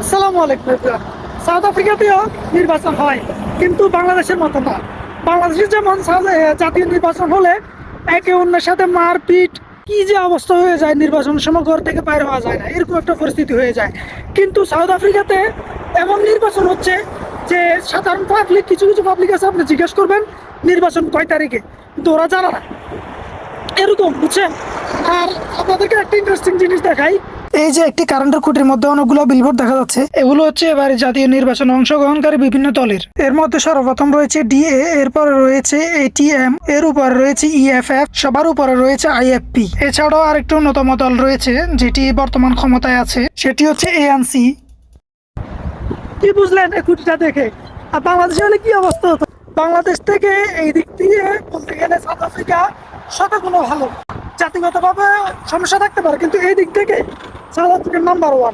আসসালামু আলাইকুম everyone। South আফ্রিকাতেও নির্বাচন হয়, কিন্তু বাংলাদেশের মতো না। বাংলাদেশের যেমন জাতীয় নির্বাচন হলে একে অন্যের সাথে মারপিট, কি যে অবস্থা হয়ে যায়, নির্বাচনের সময় ঘর থেকে বাইরে হওয়া যায় না, এরকম একটা পরিস্থিতি হয়ে যায়। কিন্তু সাউথ আফ্রিকাতে এমন নির্বাচন হচ্ছে যে সাধারণ পাবলিক, কিছু কিছু পাবলিক আছে, আপনি জিজ্ঞেস করবেন নির্বাচন কয় তারিখে, কিন্তু ওরা জানা না, এরকম, বুঝছেন। আর আপনাদেরকে একটা ইন্টারেস্টিং জিনিস দেখাই। এই যে একটি কারেন্টের খুঁটির মধ্যে অনেকগুলো বিলবোর্ড দেখা যাচ্ছে, এগুলো হচ্ছে এবারে জাতীয় নির্বাচনে অংশগ্রহণকারী বিভিন্ন দলের। এর মধ্যে সর্বপ্রথম রয়েছে ডিএ, এরপরে রয়েছে এটিএম, এর উপরে রয়েছে ইএফএফ, সবার উপরে রয়েছে আইএফপি। এছাড়াও আরেকটি অন্যতম দল রয়েছে যেটি বর্তমান ক্ষমতায় আছে, সেটি হচ্ছে এএনসি। কি বুঝলেন এই খুঁটিটা দেখে? আর বাংলাদেশে হলে কি অবস্থা হতো? বাংলাদেশ থেকে এই দিক দিয়ে বলতে গেলে সাউথ আফ্রিকা শতগুণ ভালো। জাতিগতভাবে সমস্যা থাকতে পারে, কিন্তু এই দিক থেকে সাউথ আফ্রিকার নাম্বার 1।